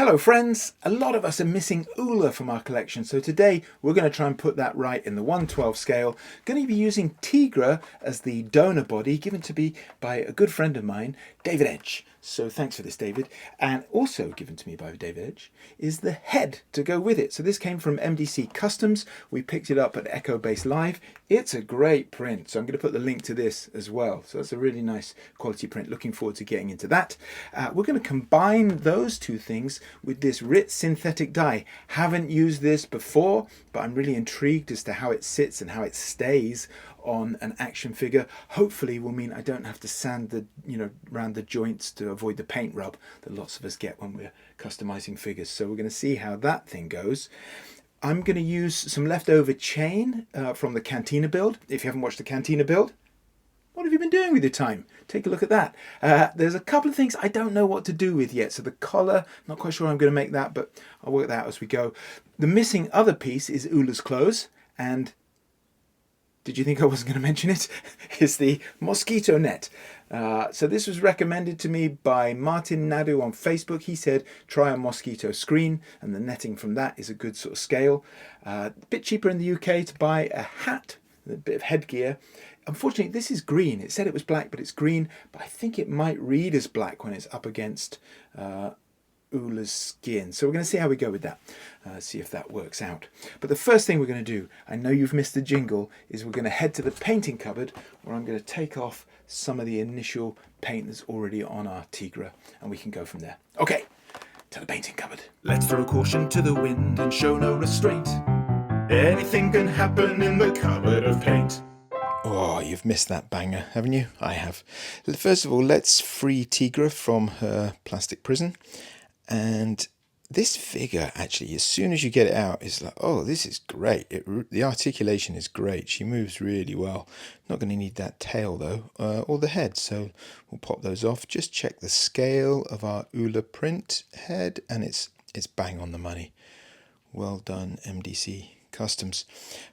Hello friends! A lot of us are missing Oola from our collection, so today we're going to try and put that right in the 1/12 scale. Going to be using Tigra as the donor body, given to me by a good friend of mine, David Edge. So thanks for this, David. And also given to me by David Edge is the head to go with it. So this came from MDC Customs. We picked it up at Echo Base Live. It's a great print, so I'm going to put the link to this as well. So that's a really nice quality print. Looking forward to getting into that. We're going to combine those two things with this Ritz synthetic dye. Haven't used this before, but I'm really intrigued as to how it sits and how it stays on an action figure. Hopefully will mean I don't have to sand the around the joints to avoid the paint rub that lots of us get when we're customizing figures. So we're going to see how that thing goes. I'm going to use some leftover chain from the Cantina build. If you haven't watched the Cantina build, what have you been doing with your time? Take a look at that. There's a couple of things I don't know what to do with yet. So the collar, not quite sure I'm going to make that, but I'll work that out as we go. The missing other piece is Oola's clothes, and did you think I wasn't going to mention it? It's the mosquito net. So this was recommended to me by Martin Nadu on Facebook. He said try a mosquito screen, and the netting from that is a good sort of scale. A bit cheaper in the UK to buy a hat, a bit of headgear. Unfortunately, this is green. It said it was black, but it's green. But I think it might read as black when it's up against Oola's skin. So we're going to see how we go with that. See if that works out. But the first thing we're going to do, I know you've missed the jingle, is we're going to head to the painting cupboard where I'm going to take off some of the initial paint that's already on our Tigra, and we can go from there. Okay, to the painting cupboard. Let's throw caution to the wind and show no restraint. Anything can happen in the cupboard of paint. Oh, you've missed that banger, haven't you? I have. First of all, let's free Tigra from her plastic prison. And this figure, actually, as soon as you get it out, is like, oh, this is great. The articulation is great. She moves really well. Not going to need that tail, though, or the head. So we'll pop those off. Just check the scale of our Oola print head, and it's bang on the money. Well done, MDC Customs.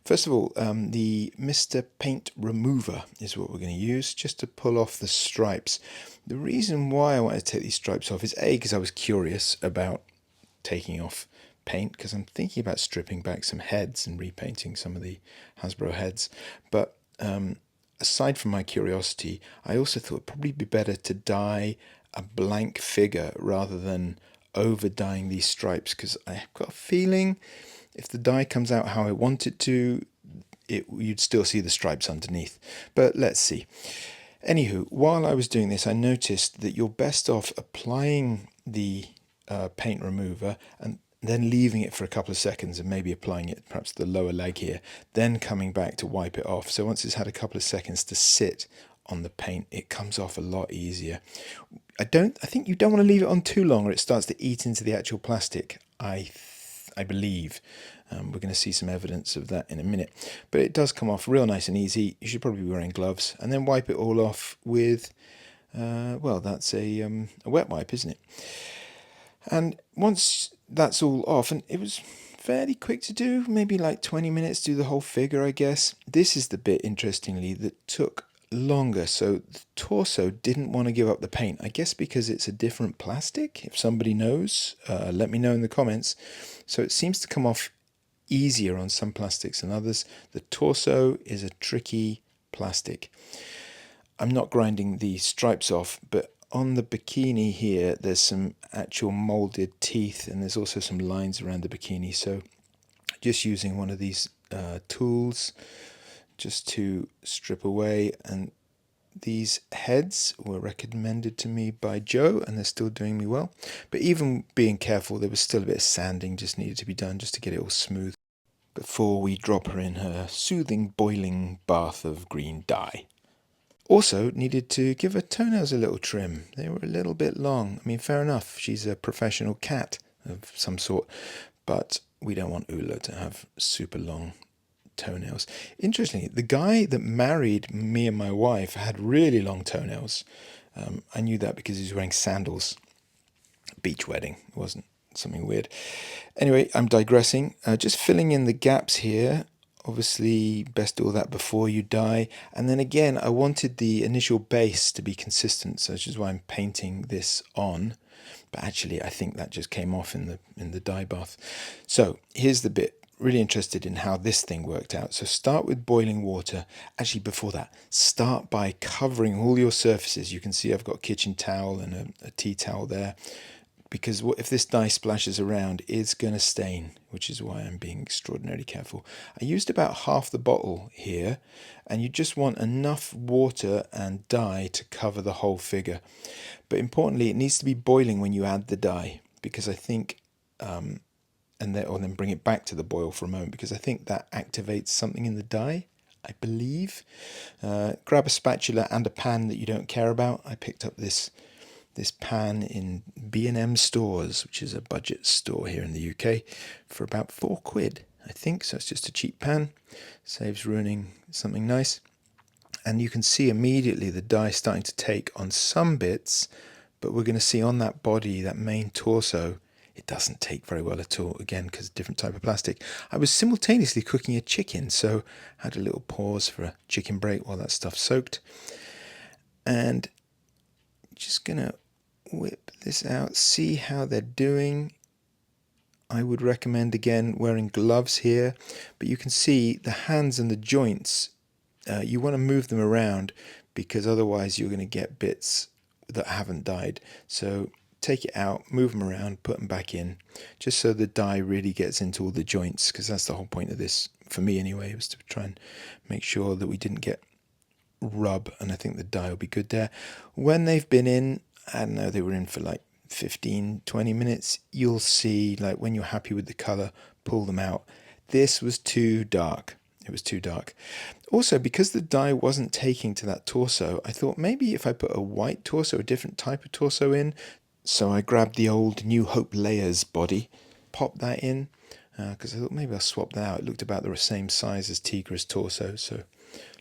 First of all, the Mr. Paint Remover is what we're going to use just to pull off the stripes. The reason why I wanted to take these stripes off is A, because I was curious about taking off paint, because I'm thinking about stripping back some heads and repainting some of the Hasbro heads. But aside from my curiosity, I also thought it'd probably be better to dye a blank figure rather than over dyeing these stripes, because I've got a feeling if the dye comes out how I want it to, you'd still see the stripes underneath. But let's see. Anywho, while I was doing this, I noticed that you're best off applying the paint remover and then leaving it for a couple of seconds and maybe applying it perhaps the lower leg here, then coming back to wipe it off. So once it's had a couple of seconds to sit on the paint, it comes off a lot easier. I think you don't want to leave it on too long or it starts to eat into the actual plastic, I believe. We're going to see some evidence of that in a minute. But it does come off real nice and easy. You should probably be wearing gloves. And then wipe it all off with, well, that's a wet wipe, isn't it? And once that's all off, and it was fairly quick to do, maybe like 20 minutes to do the whole figure, I guess. This is the bit, interestingly, that took longer. So the torso didn't want to give up the paint, I guess because it's a different plastic. If somebody knows, let me know in the comments. So it seems to come off easier on some plastics than others. The torso is a tricky plastic. I'm not grinding the stripes off, but on the bikini here there's some actual molded teeth, and there's also some lines around the bikini. So just using one of these tools just to strip away. And these heads were recommended to me by Joe, and they're still doing me well. But even being careful, there was still a bit of sanding just needed to be done just to get it all smooth before we drop her in her soothing boiling bath of green dye. Also needed to give her toenails a little trim. They were a little bit long. I mean, fair enough, she's a professional cat of some sort, but we don't want Oola to have super long toenails. Interestingly, the guy that married me and my wife had really long toenails. I knew that because he was wearing sandals. Beach wedding, it wasn't something weird. Anyway, I'm digressing. Just filling in the gaps here Obviously, best do all that before you dye. And then again, I wanted the initial base to be consistent, so which is why I'm painting this on. But actually, I think that just came off in the dye bath. So here's the bit. Really interested in how this thing worked out. So start with boiling water. Actually, before that, start by covering all your surfaces. You can see I've got a kitchen towel and a tea towel there, because if this dye splashes around, it's going to stain, which is why I'm being extraordinarily careful. I used about half the bottle here, and you just want enough water and dye to cover the whole figure. But importantly, it needs to be boiling when you add the dye, because I think, and then bring it back to the boil for a moment, because I think that activates something in the dye, I believe. Grab a spatula and a pan that you don't care about. I picked up this pan in B&M Stores, which is a budget store here in the UK, for about £4, I think. So it's just a cheap pan, saves ruining something nice. And you can see immediately the dye starting to take on some bits, but we're going to see on that body, that main torso, it doesn't take very well at all, again, because different type of plastic. I was simultaneously cooking a chicken, so I had a little pause for a chicken break while that stuff soaked. And just going to whip this out, see how they're doing. I would recommend, again, wearing gloves here, but you can see the hands and the joints, you want to move them around, because otherwise you're going to get bits that haven't dyed. So take it out, move them around, put them back in, just so the dye really gets into all the joints, because that's the whole point of this, for me anyway, was to try and make sure that we didn't get rub, and I think the dye will be good there. When they've been in, I don't know, they were in for like 15-20 minutes, you'll see, like, when you're happy with the colour, pull them out. This was too dark. It was too dark. Also, because the dye wasn't taking to that torso, I thought maybe if I put a white torso, a different type of torso in. So I grabbed the old New Hope Layers body, popped that in, because I thought maybe I'll swap that out. It looked about the same size as Tigra's torso, so it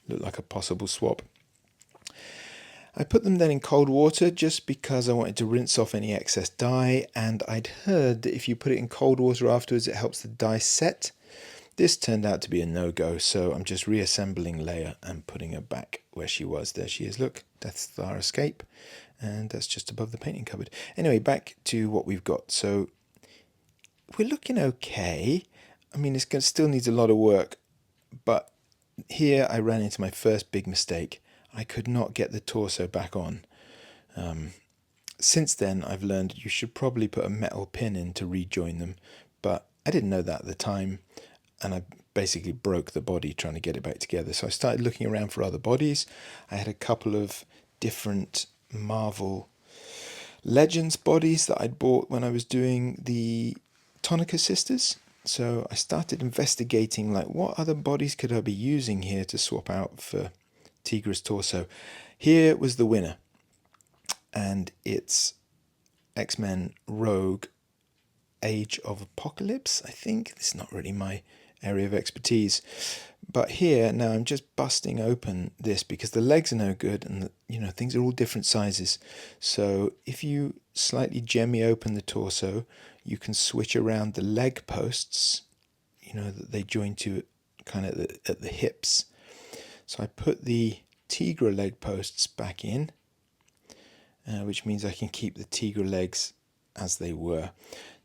looked like a possible swap. I put them then in cold water just because I wanted to rinse off any excess dye, and I'd heard that if you put it in cold water afterwards, it helps the dye set. This turned out to be a no-go, so I'm just reassembling Leia and putting her back where she was. There she is, look, Death Star escape, and that's just above the painting cupboard. Anyway, back to what we've got. So we're looking okay. I mean, it still needs a lot of work, but here I ran into my first big mistake. I could not get the torso back on. Since then, I've learned you should probably put a metal pin in to rejoin them, but I didn't know that at the time, and I basically broke the body trying to get it back together. So I started looking around for other bodies. I had a couple of different Marvel Legends bodies that I'd bought when I was doing the Tonica Sisters. So I started investigating, like, what other bodies could I be using here to swap out for Tigra's torso. Here was the winner, and it's X-Men Rogue Age of Apocolypse, I think. This is not really my area of expertise, but here now I'm just busting open this because the legs are no good, and things are all different sizes. So if you slightly jemmy open the torso, you can switch around the leg posts, that they join to kind of at the hips. So I put the Tigra leg posts back in, which means I can keep the Tigra legs as they were.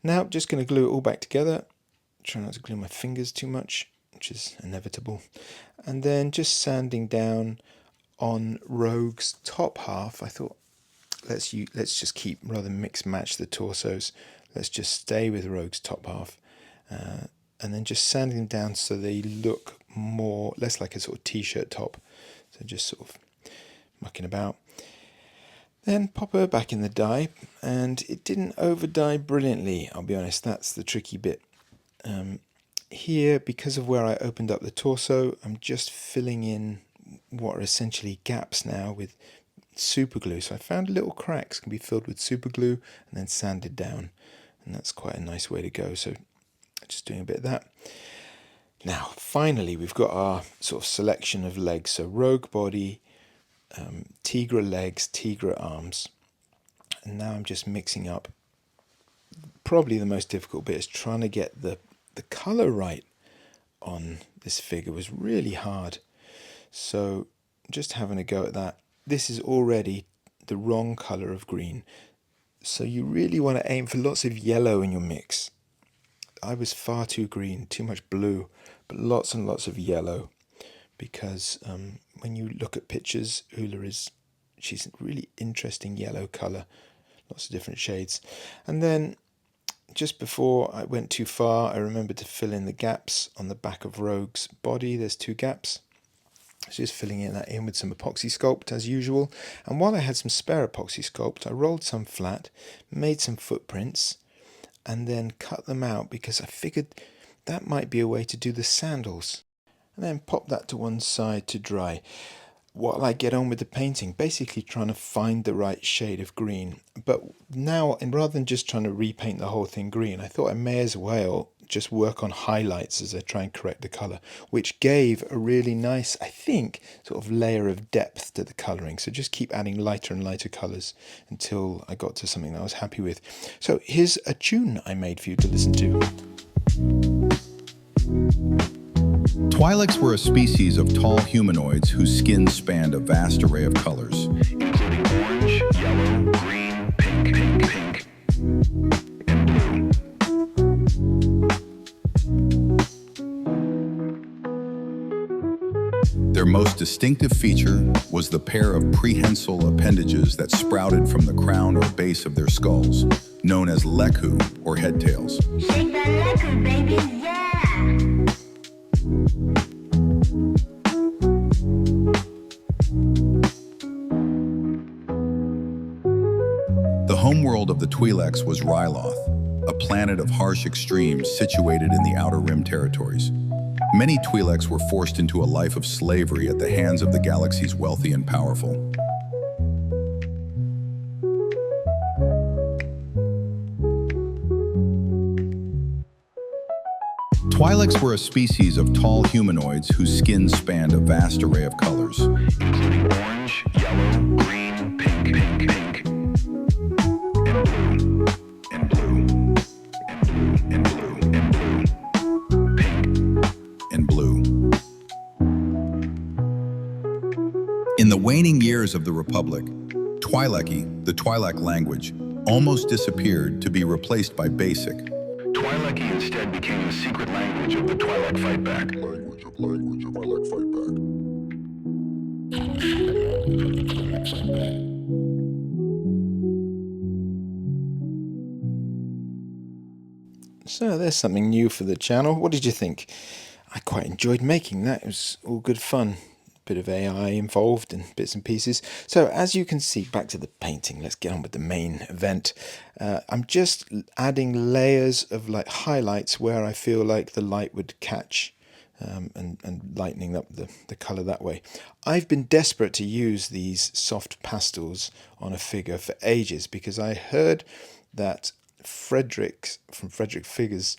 Now, just going to glue it all back together. Try not to glue my fingers too much, which is inevitable. And then just sanding down on Rogue's top half. I thought, let's just keep, rather than mix match the torsos, let's just stay with Rogue's top half. And then just sanding them down so they look less like a sort of t-shirt top. So just sort of mucking about. Then pop her back in the dye, and it didn't over dye brilliantly, I'll be honest. That's the tricky bit. Here, because of where I opened up the torso, I'm just filling in what are essentially gaps now with super glue. So I found little cracks can be filled with super glue and then sanded down, and that's quite a nice way to go. So just doing a bit of that. Now, finally, we've got our sort of selection of legs. So Rogue body, Tigra legs, Tigra arms. And now I'm just mixing up. Probably the most difficult bit is trying to get the colour right on this figure was really hard. So just having a go at that. This is already the wrong colour of green. So you really want to aim for lots of yellow in your mix. I was far too green, too much blue, but lots and lots of yellow. Because when you look at pictures, she's a really interesting yellow colour. Lots of different shades. And then just before I went too far, I remembered to fill in the gaps on the back of Rogue's body. There's 2 gaps. So just filling that in with some epoxy sculpt as usual. And while I had some spare epoxy sculpt, I rolled some flat, made some footprints, and then cut them out because I figured that might be a way to do the sandals. And then pop that to one side to dry. While I get on with the painting, basically trying to find the right shade of green. But now, and rather than just trying to repaint the whole thing green, I thought I may as well just work on highlights as I try and correct the colour, which gave a really nice, I think, sort of layer of depth to the colouring. So just keep adding lighter and lighter colours until I got to something that I was happy with. So here's a tune I made for you to listen to. Twi-leks were a species of tall humanoids whose skin spanned a vast array of colors, including orange, yellow, green, pink, and blue. Their most distinctive feature was the pair of prehensile appendages that sprouted from the crown or base of their skulls, known as leku, or head tails. Shake that leku, baby, yeah! The homeworld of the Twi-leks was Ryloth, a planet of harsh extremes situated in the Outer Rim territories. Many Twi-leks were forced into a life of slavery at the hands of the galaxy's wealthy and powerful. Twi-leks were a species of tall humanoids whose skin spanned a vast array of colors, including orange, yellow, green, pink, and blue, and blue. In the waning years of the Republic, Twi-leki, the Twi-lek language, almost disappeared to be replaced by Basic. Twi-leki instead became the secret language of the Twi-lek Fightback. So there's something new for the channel. What did you think? I quite enjoyed making that. It was all good fun. Bit of AI involved and bits and pieces. So as you can see, back to the painting, let's get on with the main event. I'm just adding layers of like highlights where I feel like the light would catch, and lightening up the color that way. I've been desperate to use these soft pastels on a figure for ages because I heard that Fredrick from Fredrick Figures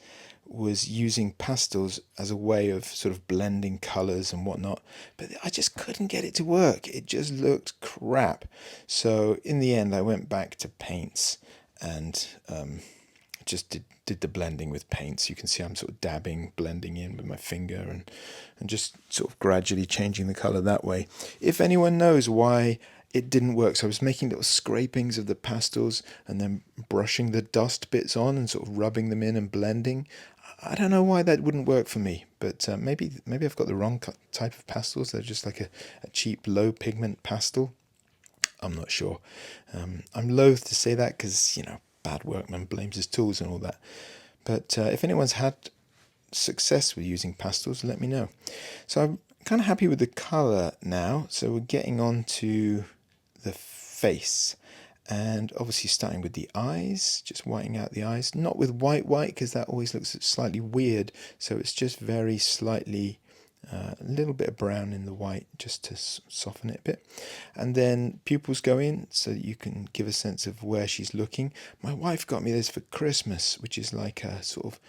was using pastels as a way of sort of blending colors and whatnot, but I just couldn't get it to work. It just looked crap. So in the end I went back to paints and just did the blending with paints. You can see I'm sort of dabbing, blending in with my finger and just sort of gradually changing the color that way. If anyone knows why it didn't work, so I was making little scrapings of the pastels and then brushing the dust bits on and sort of rubbing them in and blending. I don't know why that wouldn't work for me, but maybe I've got the wrong type of pastels. They're just like a cheap low pigment pastel. I'm not sure. I'm loath to say that because, bad workman blames his tools and all that. But if anyone's had success with using pastels, let me know. So I'm kind of happy with the color now. So we're getting on to the face. And obviously starting with the eyes, just whitening out the eyes. Not with white because that always looks slightly weird. So it's just very slightly, a little bit of brown in the white just to soften it a bit. And then pupils go in so that you can give a sense of where she's looking. My wife got me this for Christmas, which is like a sort of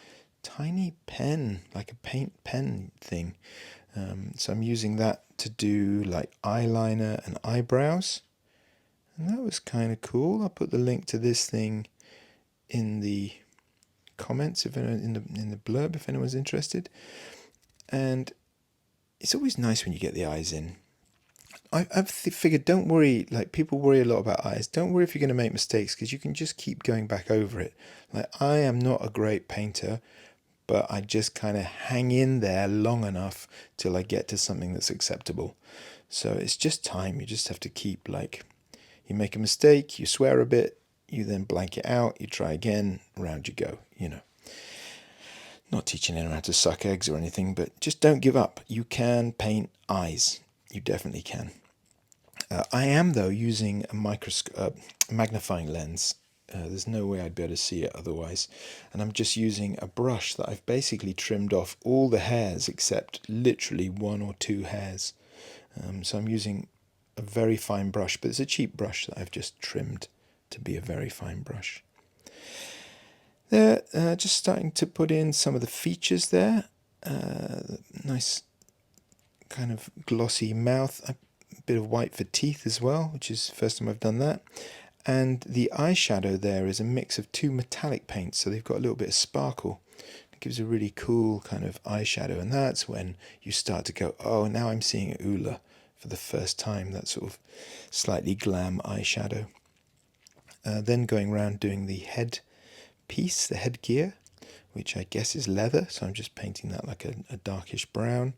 tiny pen, like a paint pen thing. So I'm using that to do like eyeliner and eyebrows. And that was kind of cool. I'll put the link to this thing in the comments, if anyone, in the blurb, if anyone's interested. And it's always nice when you get the eyes in. I've figured, don't worry, like people worry a lot about eyes. Don't worry if you're going to make mistakes, because you can just keep going back over it. Like, I am not a great painter, but I just kind of hang in there long enough till I get to something that's acceptable. So it's just time. You just have to keep, like, you make a mistake, you swear a bit, you then blank it out, you try again, round you go, you know. Not teaching anyone how to suck eggs or anything, but just don't give up. You can paint eyes. You definitely can. I am, though, using a magnifying lens. There's no way I'd be able to see it otherwise. And I'm just using a brush that I've basically trimmed off all the hairs except literally 1 or 2 hairs. So I'm using a very fine brush, but it's a cheap brush that I've just trimmed to be a very fine brush. There, just starting to put in some of the features there. Nice kind of glossy mouth. A bit of white for teeth as well, which is the first time I've done that. And the eyeshadow there is a mix of 2 metallic paints, so they've got a little bit of sparkle. It gives a really cool kind of eyeshadow, and that's when you start to go, oh, now I'm seeing Oola for the first time, that sort of slightly glam eyeshadow. Then going around doing the head piece, the headgear, which I guess is leather, so I'm just painting that like a darkish brown.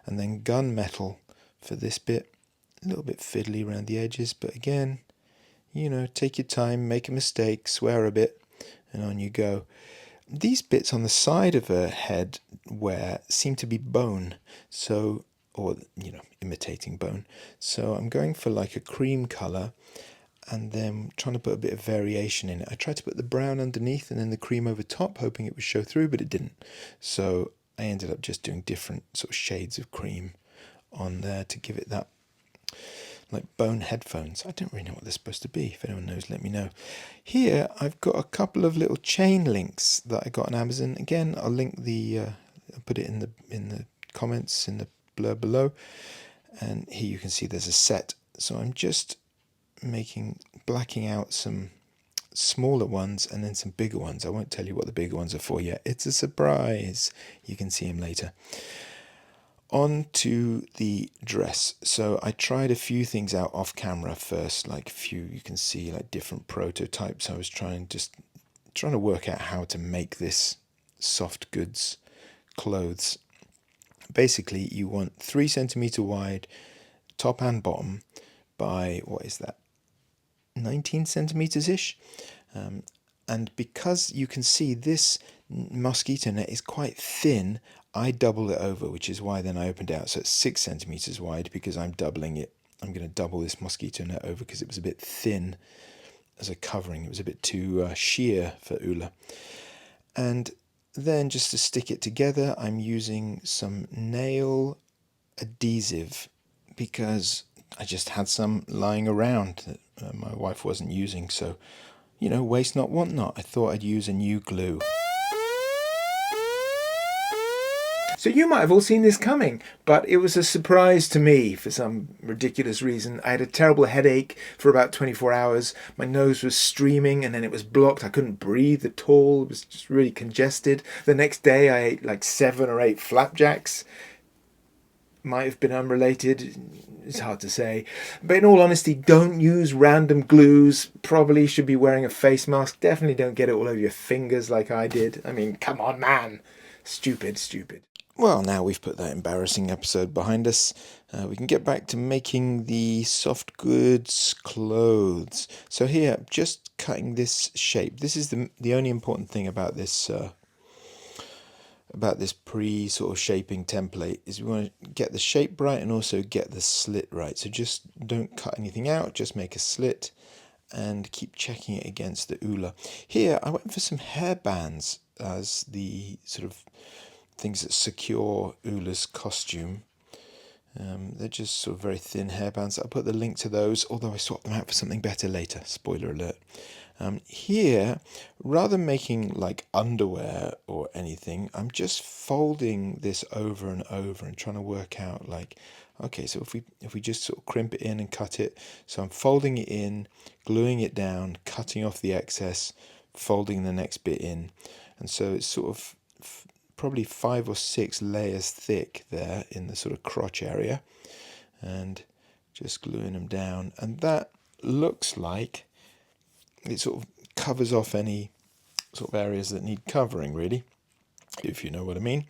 And then gunmetal for this bit, a little bit fiddly around the edges, but again, you know, take your time, make a mistake, swear a bit, and on you go. These bits on the side of a head wear seem to be bone, so, or, you know, imitating bone. So I'm going for like a cream colour and then trying to put a bit of variation in it. I tried to put the brown underneath and then the cream over top, hoping it would show through, but it didn't. So I ended up just doing different sort of shades of cream on there to give it that, like bone headphones. I don't really know what they're supposed to be. If anyone knows, let me know. Here I've got a couple of little chain links that I got on Amazon. Again, I'll link the, I'll put it in the comments in the blurb below. And here you can see there's a set. So I'm just blacking out some smaller ones and then some bigger ones. I won't tell you what the bigger ones are for yet. It's a surprise. You can see them later. On to the dress. So I tried a few things out off camera first, like you can see like different prototypes. I was trying to work out how to make this soft goods clothes. Basically, you want 3 centimeter wide, top and bottom, by, what is that, 19 centimeters ish. And because you can see this mosquito net is quite thin, I double it over, which is why then I opened it out. So it's 6 centimeters wide because I'm doubling it. I'm going to double this mosquito net over because it was a bit thin as a covering. It was a bit too sheer for Oola. And then just to stick it together, I'm using some nail adhesive because I just had some lying around that my wife wasn't using. So, you know, waste not, want not. I thought I'd use a new glue. So you might have all seen this coming, but it was a surprise to me for some ridiculous reason. I had a terrible headache for about 24 hours. My nose was streaming and then it was blocked. I couldn't breathe at all. It was just really congested. The next day I ate like 7 or 8 flapjacks. Might have been unrelated. It's hard to say. But in all honesty, don't use random glues. Probably should be wearing a face mask. Definitely don't get it all over your fingers like I did. I mean, come on, man. Stupid. Well, now we've put that embarrassing episode behind us, we can get back to making the soft goods clothes. So here, just cutting this shape. This is the only important thing about this pre sort of shaping template is we want to get the shape right and also get the slit right. So just don't cut anything out, just make a slit and keep checking it against the Oola. Here, I went for some hair bands as the sort of things that secure Oola's costume. They're just sort of very thin hairbands. I'll put the link to those, although I swapped them out for something better later. Spoiler alert. Here, rather than making like underwear or anything, I'm just folding this over and over and trying to work out like, okay, so if we just sort of crimp it in and cut it, so I'm folding it in, gluing it down, cutting off the excess, folding the next bit in, and so it's sort of probably 5 or 6 layers thick there in the sort of crotch area, and just gluing them down, and that looks like it sort of covers off any sort of areas that need covering, really, if you know what I mean.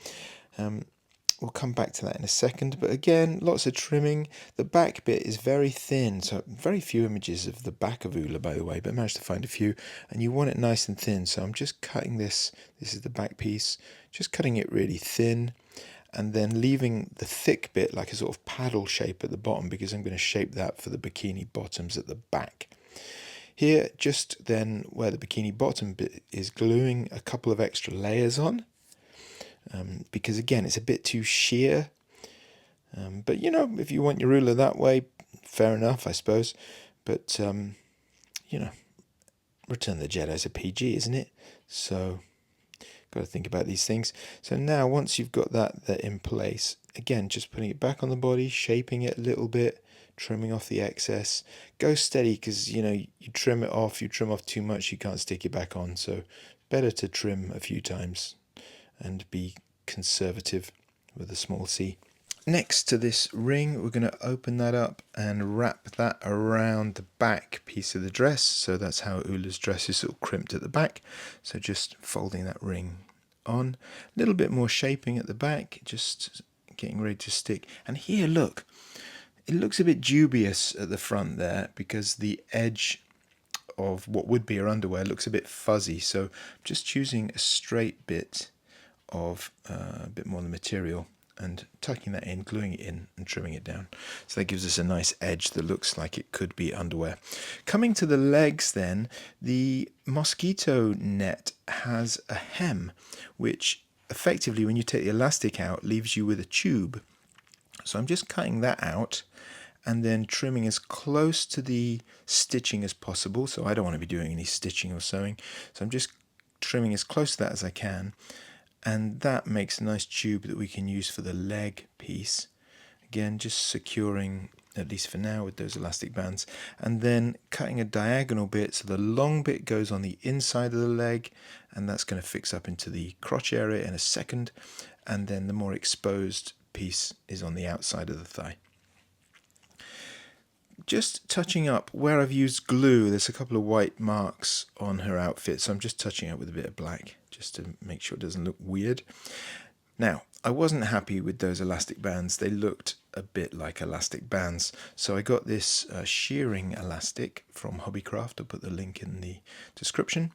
We'll come back to that in a second, but again, lots of trimming. The back bit is very thin, so very few images of the back of Oola, by the way, but I managed to find a few, and you want it nice and thin, so I'm just cutting this is the back piece, just cutting it really thin, and then leaving the thick bit like a sort of paddle shape at the bottom, because I'm going to shape that for the bikini bottoms at the back. Here, just then where the bikini bottom bit is, gluing a couple of extra layers on, because again it's a bit too sheer, but you know, if you want your ruler that way, fair enough, I suppose, but you know, Return of the Jedi's a PG, isn't it? So got to think about these things. So now once you've got that in place, again just putting it back on the body, shaping it a little bit, trimming off the excess. Go steady, because you know, you trim off too much, you can't stick it back on, so better to trim a few times and be conservative with a small c. Next to this ring, we're going to open that up and wrap that around the back piece of the dress. So that's how Oola's dress is sort of crimped at the back. So just folding that ring on. A little bit more shaping at the back, just getting ready to stick. And here, look, it looks a bit dubious at the front there, because the edge of what would be her underwear looks a bit fuzzy. So I'm just choosing a straight bit of a bit more of the material and tucking that in, gluing it in and trimming it down. So that gives us a nice edge that looks like it could be underwear. Coming to the legs then, the mosquito net has a hem, which effectively, when you take the elastic out, leaves you with a tube. So I'm just cutting that out and then trimming as close to the stitching as possible. So I don't want to be doing any stitching or sewing. So I'm just trimming as close to that as I can. And that makes a nice tube that we can use for the leg piece. Again, just securing, at least for now, with those elastic bands. And then cutting a diagonal bit, so the long bit goes on the inside of the leg, and that's going to fix up into the crotch area in a second. And then the more exposed piece is on the outside of the thigh. Just touching up where I've used glue, there's a couple of white marks on her outfit, so I'm just touching up with a bit of black just to make sure it doesn't look weird. Now, I wasn't happy with those elastic bands. They looked a bit like elastic bands, so I got this Sherring Elastic from Hobbycraft. I'll put the link in the description.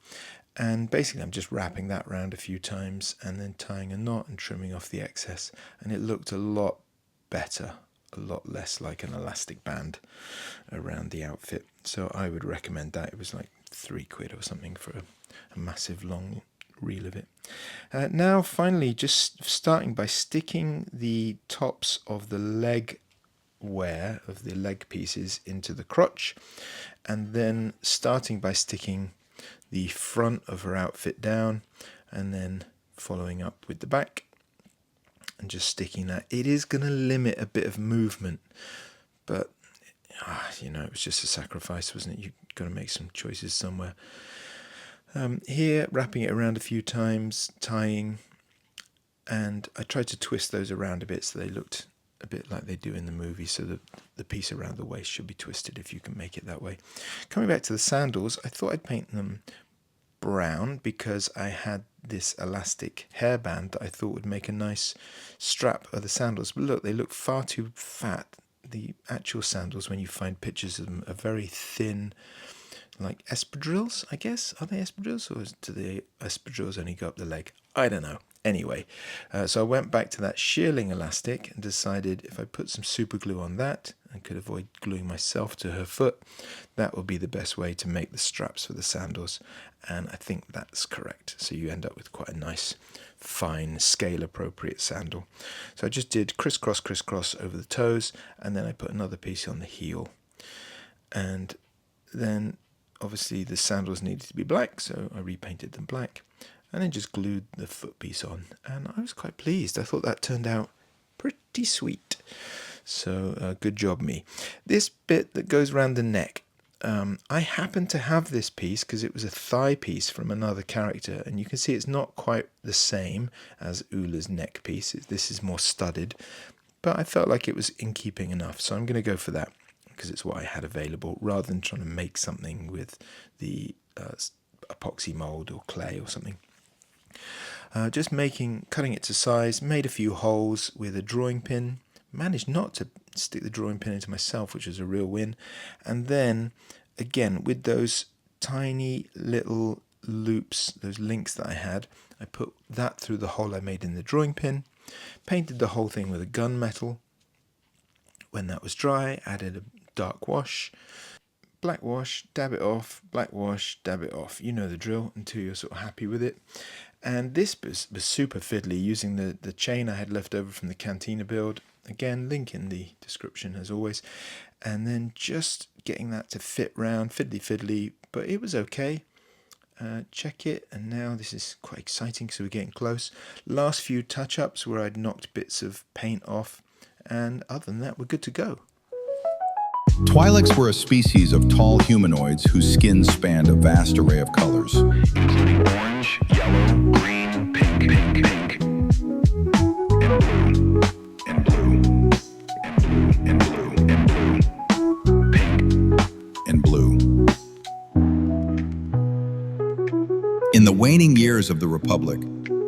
And basically I'm just wrapping that around a few times and then tying a knot and trimming off the excess, and it looked a lot better, a lot less like an elastic band around the outfit. So I would recommend that. It was like £3 or something for a massive long reel of it. Now finally, just starting by sticking the tops of the leg wear of the leg pieces into the crotch, and then starting by sticking the front of her outfit down, and then following up with the back and just sticking that. It is going to limit a bit of movement, but you know, it was just a sacrifice, wasn't it? You've got to make some choices somewhere. Here, wrapping it around a few times, tying, and I tried to twist those around a bit so they looked a bit like they do in the movie, so that the piece around the waist should be twisted if you can make it that way. Coming back to the sandals, I thought I'd paint them brown because I had this elastic hairband that I thought would make a nice strap of the sandals, but look, they look far too fat. The actual sandals, when you find pictures of them, are very thin, like espadrilles, I guess. Are they espadrilles, or do the espadrilles only go up the leg? I don't know. Anyway, so I went back to that shearling elastic and decided if I put some super glue on that and could avoid gluing myself to her foot, that would be the best way to make the straps for the sandals. And I think that's correct. So you end up with quite a nice, fine, scale-appropriate sandal. So I just did crisscross, crisscross over the toes, and then I put another piece on the heel. And then obviously the sandals needed to be black, so I repainted them black. And then just glued the foot piece on, and I was quite pleased. I thought that turned out pretty sweet. So good job me. This bit that goes around the neck, I happen to have this piece because it was a thigh piece from another character, and you can see it's not quite the same as Oola's neck piece. This is more studded, but I felt like it was in keeping enough, so I'm going to go for that because it's what I had available, rather than trying to make something with the epoxy mold or clay or something. Just cutting it to size, made a few holes with a drawing pin, managed not to stick the drawing pin into myself, which was a real win, and then again with those tiny little loops, those links that I had, I put that through the hole I made in the drawing pin, painted the whole thing with a gunmetal. When that was dry, added a dark wash, black wash, dab it off, black wash, dab it off. You know the drill until you're sort of happy with it. And this was super fiddly, using the chain I had left over from the Cantina build. Again, link in the description as always. And then just getting that to fit round, fiddly, but it was okay. Check it, and now this is quite exciting, so we're getting close. Last few touch-ups where I'd knocked bits of paint off, and other than that, we're good to go. Twi-leks were a species of tall humanoids whose skin spanned a vast array of colors, including orange, yellow, green, pink, and blue, and blue, and blue, and blue, pink, and blue. In the waning years of the Republic,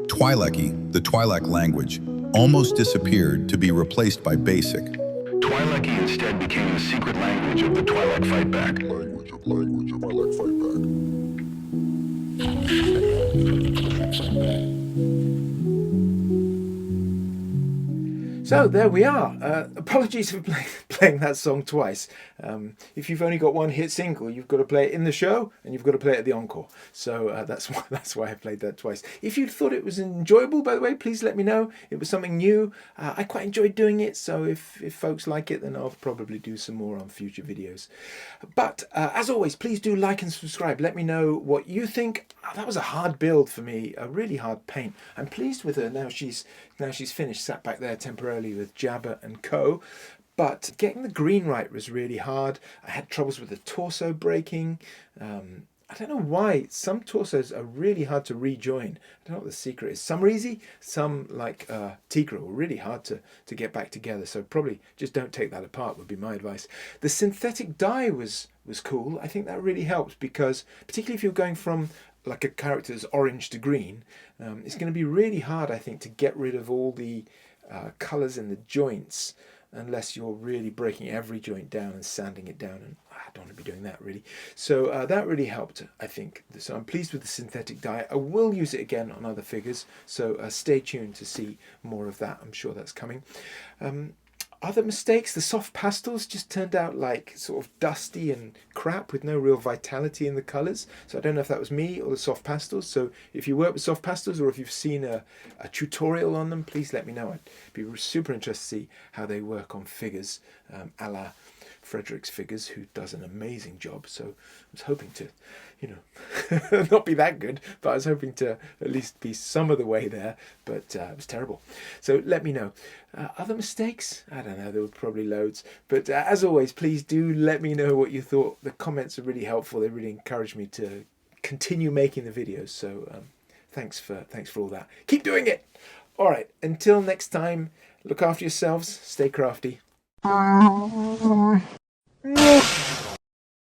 Twi-leki, the Twi-lek language, almost disappeared to be replaced by Basic. Twi-leki instead became the secret language of the Twi-lek Fight Back. So there we are. Apologies for playing that song twice. If you've only got one hit single, you've got to play it in the show and you've got to play it at the encore. So that's why I played that twice. If you thought it was enjoyable, by the way, please let me know. It was something new. I quite enjoyed doing it. So if folks like it, then I'll probably do some more on future videos. But as always, please do like and subscribe. Let me know what you think. That was a hard build for me, a really hard paint. I'm pleased with her now. She's finished, sat back there temporarily with Jabba and co. But getting the green right was really hard. I had troubles with the torso breaking. I don't know why. Some torsos are really hard to rejoin. I don't know what the secret is. Some are easy. Some, like Tigra, were really hard to get back together. So probably just don't take that apart would be my advice. The synthetic dye was cool. I think that really helped because particularly if you're going from like a character's orange to green, it's going to be really hard, I think, to get rid of all the colours in the joints unless you're really breaking every joint down and sanding it down, and I don't want to be doing that really. So that really helped, I think. So I'm pleased with the synthetic dye. I will use it again on other figures, so stay tuned to see more of that. I'm sure that's coming. Other mistakes, the soft pastels just turned out like sort of dusty and crap with no real vitality in the colours. So I don't know if that was me or the soft pastels. So if you work with soft pastels or if you've seen a tutorial on them, please let me know. I'd be super interested to see how they work on figures, a la Fredrick's figures, who does an amazing job. So I was hoping to, not be that good, but I was hoping to at least be some of the way there, but it was terrible. So let me know. Other mistakes? I don't know, there were probably loads. But as always, please do let me know what you thought. The comments are really helpful. They really encourage me to continue making the videos. So thanks for all that. Keep doing it. All right, until next time, look after yourselves, stay crafty.